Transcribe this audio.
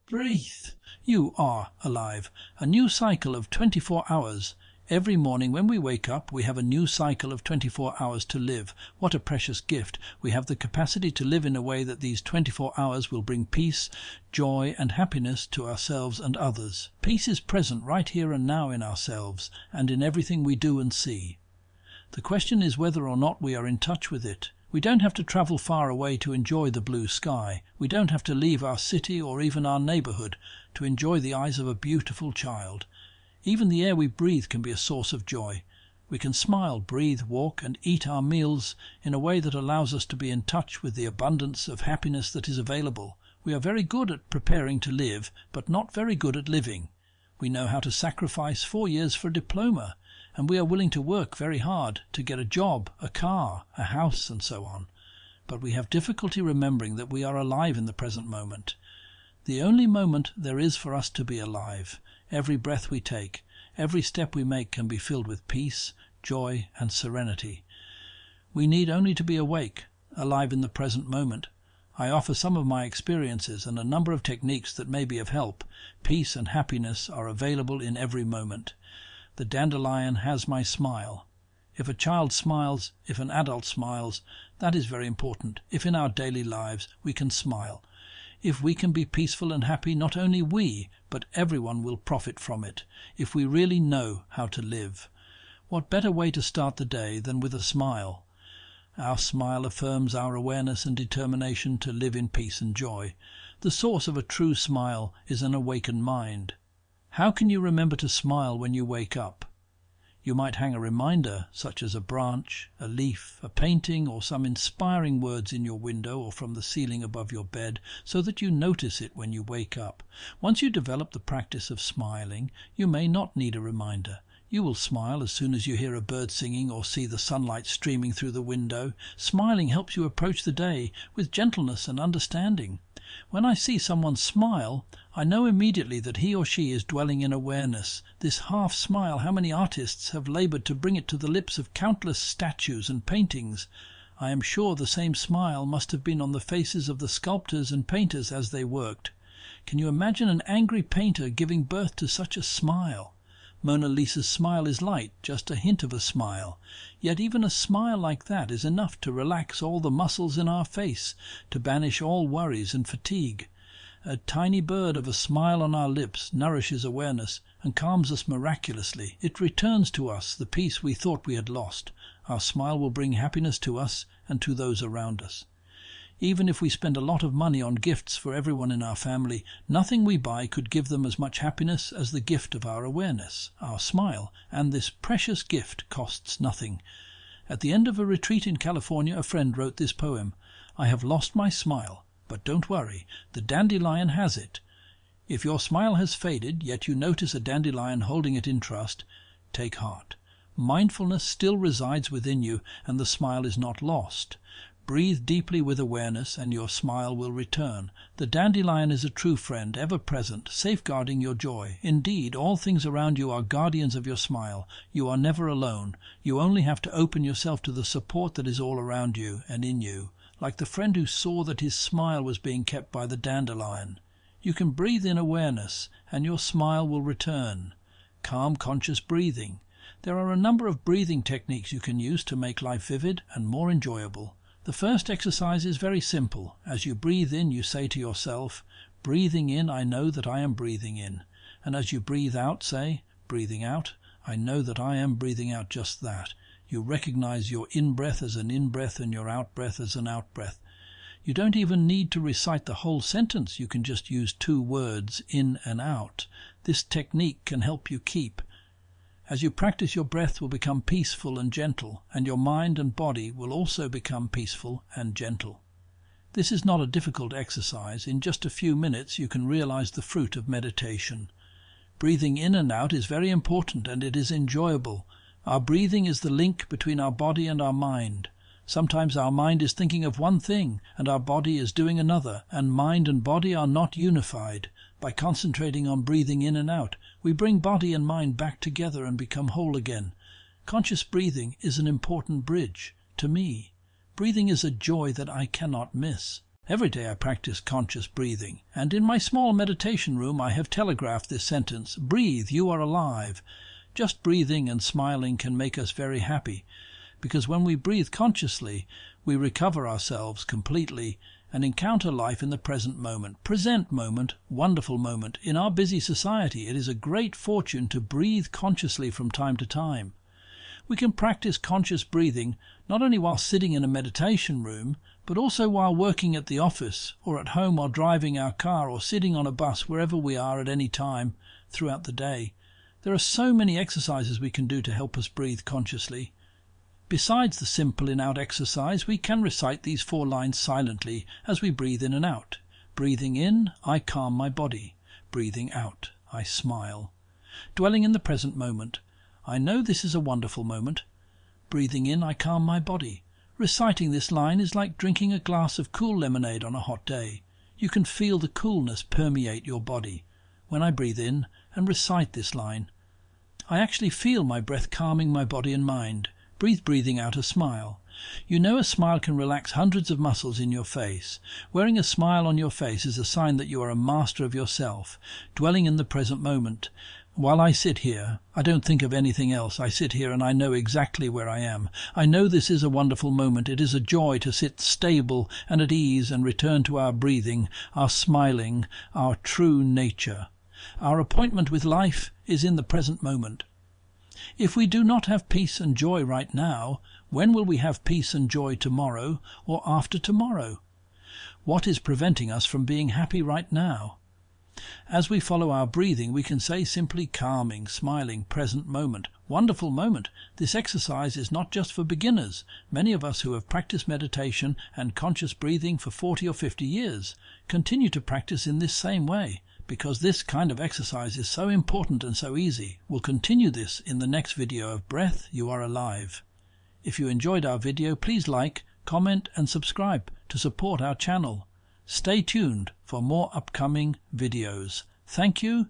Breathe. You are alive. A new cycle of 24 hours. Every morning when we wake up, we have a new cycle of 24 hours to live. What a precious gift. We have the capacity to live in a way that these 24 hours will bring peace, joy, and happiness to ourselves and others. Peace is present right here and now in ourselves and in everything we do and see. The question is whether or not we are in touch with it. We don't have to travel far away to enjoy the blue sky. We don't have to leave our city or even our neighborhood to enjoy the eyes of a beautiful child. Even the air we breathe can be a source of joy. We can smile, breathe, walk, and eat our meals in a way that allows us to be in touch with the abundance of happiness that is available. We are very good at preparing to live, but not very good at living. We know how to sacrifice 4 years for a diploma, and we are willing to work very hard to get a job, a car, a house, and so on. But we have difficulty remembering that we are alive in the present moment. The only moment there is for us to be alive. Every breath we take, every step we make can be filled with peace, joy, and serenity. We need only to be awake, alive in the present moment. I offer some of my experiences and a number of techniques that may be of help. Peace and happiness are available in every moment. The dandelion has my smile. If a child smiles, if an adult smiles, that is very important. If in our daily lives we can smile, if we can be peaceful and happy, not only we, but everyone will profit from it, if we really know how to live. What better way to start the day than with a smile? Our smile affirms our awareness and determination to live in peace and joy. The source of a true smile is an awakened mind. How can you remember to smile when you wake up? You might hang a reminder, such as a branch, a leaf, a painting, or some inspiring words in your window or from the ceiling above your bed, so that you notice it when you wake up. Once you develop the practice of smiling, you may not need a reminder. You will smile as soon as you hear a bird singing or see the sunlight streaming through the window. Smiling helps you approach the day with gentleness and understanding. When I see someone smile, I know immediately that he or she is dwelling in awareness. This half smile, how many artists have labored to bring it to the lips of countless statues and paintings. I am sure the same smile must have been on the faces of the sculptors and painters as they worked. Can you imagine an angry painter giving birth to such a smile? Mona Lisa's smile is light, just a hint of a smile. Yet even a smile like that is enough to relax all the muscles in our face, to banish all worries and fatigue. A tiny bird of a smile on our lips nourishes awareness and calms us miraculously. It returns to us the peace we thought we had lost. Our smile will bring happiness to us and to those around us. Even if we spend a lot of money on gifts for everyone in our family, nothing we buy could give them as much happiness as the gift of our awareness, our smile, and this precious gift costs nothing. At the end of a retreat in California, a friend wrote this poem: "I have lost my smile, but don't worry, the dandelion has it." If your smile has faded, yet you notice a dandelion holding it in trust, take heart. Mindfulness still resides within you, and the smile is not lost. Breathe deeply with awareness, and your smile will return. The dandelion is a true friend, ever present, safeguarding your joy. Indeed, all things around you are guardians of your smile. You are never alone. You only have to open yourself to the support that is all around you and in you, like the friend who saw that his smile was being kept by the dandelion. You can breathe in awareness, and your smile will return. Calm, conscious breathing. There are a number of breathing techniques you can use to make life vivid and more enjoyable. The first exercise is very simple. As you breathe in, you say to yourself, "Breathing in, I know that I am breathing in." And as you breathe out, say, "Breathing out, I know that I am breathing out just that." You recognize your in-breath as an in-breath and your out-breath as an out-breath. You don't even need to recite the whole sentence. You can just use 2 words, in and out. This technique can help you keep. As you practice, your breath will become peaceful and gentle, and your mind and body will also become peaceful and gentle. This is not a difficult exercise. In just a few minutes you can realize the fruit of meditation. Breathing in and out is very important, and it is enjoyable. Our breathing is the link between our body and our mind. Sometimes our mind is thinking of one thing, and our body is doing another, and mind and body are not unified. By concentrating on breathing in and out, we bring body and mind back together and become whole again. Conscious breathing is an important bridge. To me, breathing is a joy that I cannot miss. Every day I practice conscious breathing, and in my small meditation room I have telegraphed this sentence: breathe, you are alive. Just breathing and smiling can make us very happy, because when we breathe consciously, we recover ourselves completely and encounter life in the present moment, wonderful moment. In our busy society, it is a great fortune to breathe consciously from time to time. We can practice conscious breathing not only while sitting in a meditation room, but also while working at the office, or at home while driving our car, or sitting on a bus, wherever we are at any time throughout the day. There are so many exercises we can do to help us breathe consciously. Besides the simple in-out exercise, we can recite these 4 lines silently as we breathe in and out. Breathing in, I calm my body. Breathing out, I smile. Dwelling in the present moment, I know this is a wonderful moment. Breathing in, I calm my body. Reciting this line is like drinking a glass of cool lemonade on a hot day. You can feel the coolness permeate your body. When I breathe in and recite this line, I actually feel my breath calming my body and mind. Breathing out a smile. You know a smile can relax hundreds of muscles in your face. Wearing a smile on your face is a sign that you are a master of yourself, dwelling in the present moment. While I sit here, I don't think of anything else. I sit here and I know exactly where I am. I know this is a wonderful moment. It is a joy to sit stable and at ease and return to our breathing, our smiling, our true nature. Our appointment with life is in the present moment. If we do not have peace and joy right now, when will we have peace and joy tomorrow or after tomorrow? What is preventing us from being happy right now? As we follow our breathing, we can say simply calming, smiling, present moment, wonderful moment. This exercise is not just for beginners. Many of us who have practiced meditation and conscious breathing for 40 or 50 years continue to practice in this same way, because this kind of exercise is so important and so easy. We'll continue this in the next video of Breath, You Are Alive. If you enjoyed our video, please like, comment and subscribe to support our channel. Stay tuned for more upcoming videos. Thank you